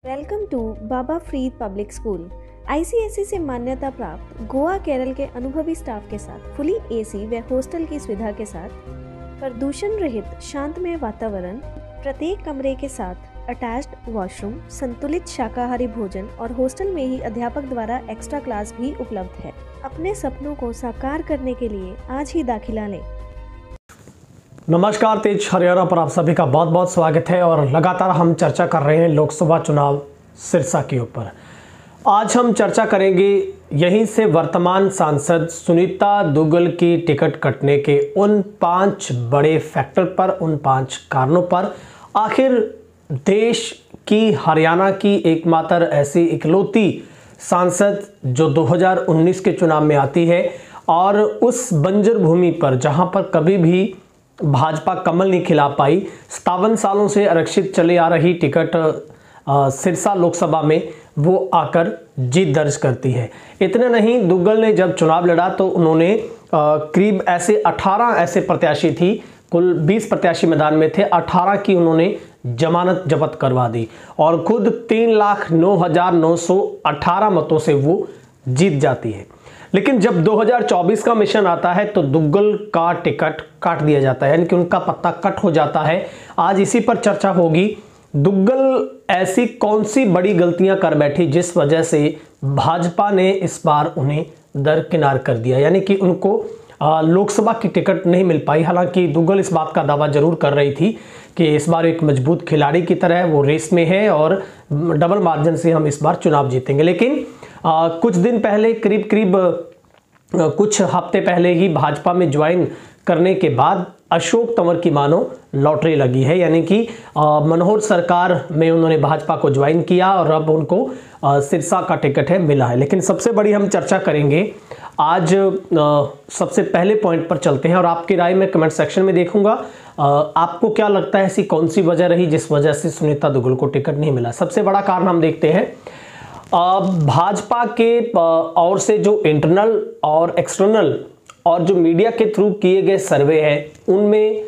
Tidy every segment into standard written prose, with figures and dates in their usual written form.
Welcome to Baba Farid public school. ICSE से मान्यता प्राप्त गोवा केरल के अनुभवी स्टाफ के साथ फुली एसी व हॉस्टल की सुविधा के साथ प्रदूषण रहित शांतमय वातावरण, प्रत्येक कमरे के साथ अटैच्ड वॉशरूम, संतुलित शाकाहारी भोजन और हॉस्टल में ही अध्यापक द्वारा एक्स्ट्रा क्लास भी उपलब्ध है। अपने सपनों को साकार करने के लिए आज ही दाखिला लें। नमस्कार, तेज हरियाणा पर आप सभी का बहुत बहुत स्वागत है। और लगातार हम चर्चा कर रहे हैं लोकसभा चुनाव सिरसा के ऊपर। आज हम चर्चा करेंगे यहीं से वर्तमान सांसद सुनीता दुग्गल की टिकट कटने के उन 5 बड़े फैक्टर पर, उन 5 कारणों पर। आखिर देश की, हरियाणा की एकमात्र ऐसी इकलौती सांसद जो 2019 के चुनाव में आती है और उस बंजर भूमि पर जहां पर कभी भी भाजपा कमल नहीं खिला पाई, 57 सालों से आरक्षित चले आ रही टिकट सिरसा लोकसभा में वो आकर जीत दर्ज करती है। इतने नहीं, दुग्गल ने जब चुनाव लड़ा तो उन्होंने करीब ऐसे 18 ऐसे प्रत्याशी थी, कुल 20 प्रत्याशी मैदान में थे, 18 की उन्होंने जमानत जब्त करवा दी और खुद 3,09,918 मतों से वो जीत जाती है। लेकिन जब 2024 का मिशन आता है तो दुग्गल का टिकट काट दिया जाता है, यानी कि उनका पत्ता कट हो जाता है। आज इसी पर चर्चा होगी। दुग्गल ऐसी कौन सी बड़ी गलतियां कर बैठी जिस वजह से भाजपा ने इस बार उन्हें दरकिनार कर दिया, यानी कि उनको लोकसभा की टिकट नहीं मिल पाई। हालांकि दुग्गल इस बात का दावा जरूर कर रही थी कि इस बार एक मजबूत खिलाड़ी की तरह वो रेस में है और डबल मार्जिन से हम इस बार चुनाव जीतेंगे। लेकिन कुछ दिन पहले, करीब कुछ हफ्ते पहले ही भाजपा में ज्वाइन करने के बाद अशोक तंवर की मानो लॉटरी लगी है, यानी कि मनोहर सरकार में उन्होंने भाजपा को ज्वाइन किया और अब उनको सिरसा का टिकट है मिला है। लेकिन सबसे बड़ी हम चर्चा करेंगे आज, सबसे पहले पॉइंट पर चलते हैं और आपकी राय मैं कमेंट सेक्शन में देखूंगा। आपको क्या लगता है, ऐसी कौन सी वजह रही जिस वजह से सुनीता दुग्गल को टिकट नहीं मिला? सबसे बड़ा कारण हम देखते हैं भाजपा के और से जो इंटरनल और एक्सटर्नल और जो मीडिया के थ्रू किए गए सर्वे हैं, उनमें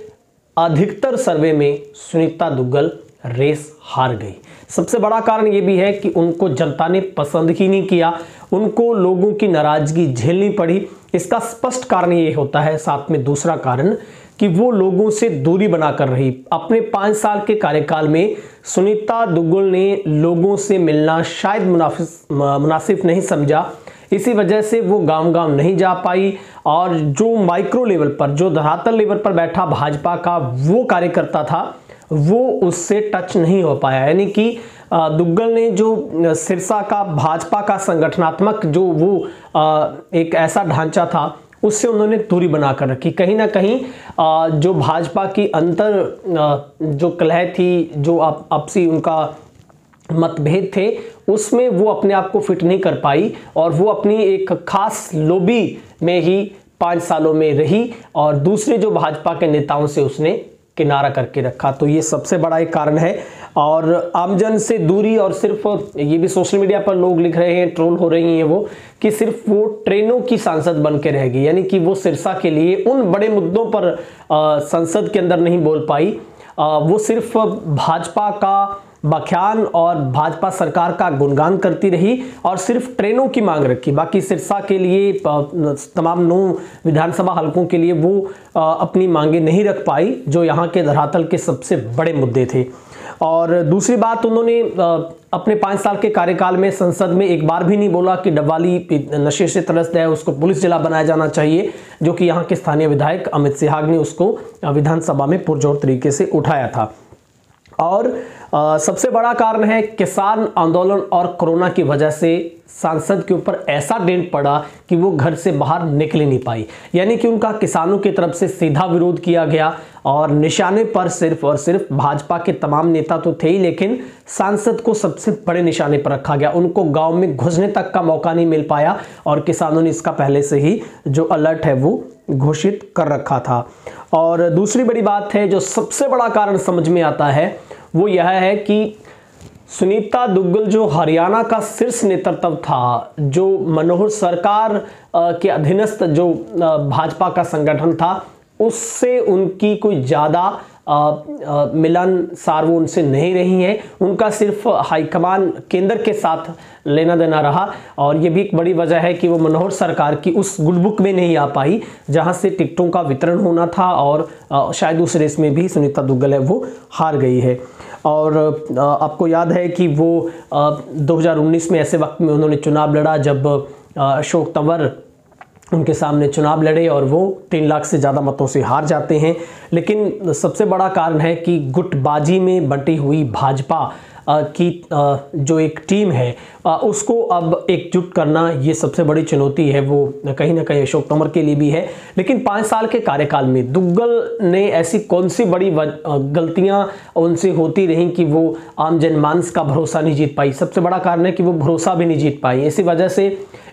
अधिकतर सर्वे में सुनीता दुग्गल रेस हार गई। सबसे बड़ा कारण ये भी है कि उनको जनता ने पसंद ही नहीं किया, उनको लोगों की नाराजगी झेलनी पड़ी। इसका स्पष्ट कारण ये होता है। साथ में दूसरा कारण कि वो लोगों से दूरी बनाकर रही। अपने 5 साल के कार्यकाल में सुनीता दुग्गल ने लोगों से मिलना शायद मुनासिब नहीं समझा। इसी वजह से वो गांव-गांव नहीं जा पाई और जो माइक्रो लेवल पर, जो धरातल लेवल पर बैठा भाजपा का वो कार्यकर्ता था, वो उससे टच नहीं हो पाया। यानी कि दुग्गल ने जो सिरसा का भाजपा का संगठनात्मक जो वो एक ऐसा ढांचा था, उससे उन्होंने दूरी बनाकर रखी। कहीं ना कहीं जो भाजपा की अंतर जो कलह थी, जो आपसी उनका मतभेद थे, उसमें वो अपने आप को फिट नहीं कर पाई और वो अपनी एक खास लॉबी में ही 5 सालों में रही और दूसरे जो भाजपा के नेताओं से उसने किनारा करके रखा। तो ये सबसे बड़ा एक कारण है। और आमजन से दूरी, और सिर्फ ये भी सोशल मीडिया पर लोग लिख रहे हैं, ट्रोल हो रही हैं वो, कि सिर्फ वो ट्रेनों की सांसद बन के रहेगी, यानी कि वो सिरसा के लिए उन बड़े मुद्दों पर संसद के अंदर नहीं बोल पाई। वो सिर्फ भाजपा का बख्यान और भाजपा सरकार का गुणगान करती रही और सिर्फ ट्रेनों की मांग रखी। बाकी सिरसा के लिए, तमाम 9 विधानसभा हलकों के लिए वो अपनी मांगे नहीं रख पाई, जो यहाँ के धरातल के सबसे बड़े मुद्दे थे। और दूसरी बात, उन्होंने अपने 5 साल के कार्यकाल में संसद में एक बार भी नहीं बोला कि डबवाली नशे से त्रस्त है, उसको पुलिस जिला बनाया जाना चाहिए, जो कि यहाँ के स्थानीय विधायक अमित सिहाग ने उसको विधानसभा में पुरजोर तरीके से उठाया था। और सबसे बड़ा कारण है किसान आंदोलन और कोरोना की वजह से सांसद के ऊपर ऐसा डेंट पड़ा कि वो घर से बाहर निकल नहीं पाई, यानी कि उनका किसानों की तरफ से सीधा विरोध किया गया और निशाने पर सिर्फ और सिर्फ भाजपा के तमाम नेता तो थे ही, लेकिन सांसद को सबसे बड़े निशाने पर रखा गया। उनको गांव में घुसने तक का मौका नहीं मिल पाया और किसानों ने इसका पहले से ही जो अलर्ट है वो घोषित कर रखा था। और दूसरी बड़ी बात है, जो सबसे बड़ा कारण समझ में आता है, वो यह है कि सुनीता दुग्गल जो हरियाणा का शीर्ष नेतृत्व था, जो मनोहर सरकार के अधीनस्थ जो भाजपा का संगठन था, उससे उनकी कोई ज़्यादा मिलनसार वो उनसे नहीं रही हैं। उनका सिर्फ हाईकमान केंद्र के साथ लेना देना रहा, और ये भी एक बड़ी वजह है कि वो मनोहर सरकार की उस गुड बुक में नहीं आ पाई जहां से टिकटों का वितरण होना था, और शायद उस रेस में भी सुनीता दुग्गल है वो हार गई है। और आपको याद है कि वो 2019 में ऐसे वक्त में उन्होंने चुनाव लड़ा जब अशोक तंवर उनके सामने चुनाव लड़े और वो 3 लाख से ज़्यादा मतों से हार जाते हैं। लेकिन सबसे बड़ा कारण है कि गुटबाजी में बंटी हुई भाजपा की जो एक टीम है उसको अब एकजुट करना, ये सबसे बड़ी चुनौती है वो कहीं ना कहीं अशोक तंवर के लिए भी है। लेकिन 5 साल के कार्यकाल में दुग्गल ने ऐसी कौन सी बड़ी गलतियां उनसे होती रहीं कि वो आम जनमानस का भरोसा नहीं जीत पाई। सबसे बड़ा कारण है कि वो भरोसा भी नहीं जीत पाई। इसी वजह से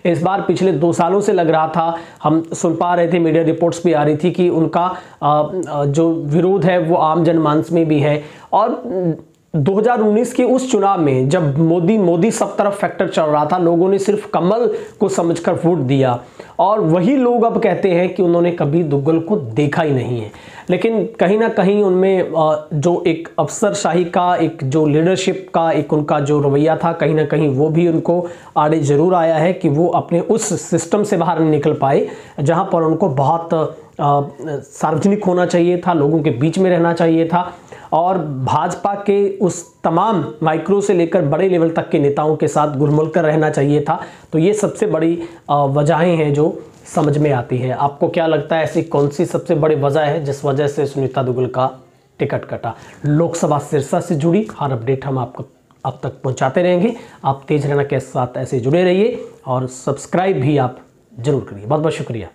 इस बार पिछले 2 सालों से लग रहा था, हम सुन पा रहे थे, मीडिया रिपोर्ट्स भी आ रही थी कि उनका जो विरोध है वो आम जनमानस में भी है। और 2019 के उस चुनाव में जब मोदी सब तरफ फैक्टर चल रहा था, लोगों ने सिर्फ कमल को समझकर वोट दिया, और वही लोग अब कहते हैं कि उन्होंने कभी दुग्गल को देखा ही नहीं है। लेकिन कहीं ना कहीं उनमें जो एक अफसरशाही का, एक जो लीडरशिप का एक उनका जो रवैया था, कहीं ना कहीं वो भी उनको आड़े ज़रूर आया है कि वो अपने उस सिस्टम से बाहर नहीं निकल पाए जहाँ पर उनको बहुत सार्वजनिक होना चाहिए था, लोगों के बीच में रहना चाहिए था, और भाजपा के उस तमाम माइक्रो से लेकर बड़े लेवल तक के नेताओं के साथ घुल-मिल कर रहना चाहिए था। तो ये सबसे बड़ी वजहें हैं जो समझ में आती है। आपको क्या लगता है, ऐसी कौन सी सबसे बड़ी वजह है जिस वजह से सुनीता दुग्गल का टिकट कटा? लोकसभा सिरसा से जुड़ी हर अपडेट हम आपको अब तक पहुंचाते रहेंगे। आप तेज रहना के साथ ऐसे जुड़े रहिए और सब्सक्राइब भी आप जरूर करिए। बहुत बहुत शुक्रिया।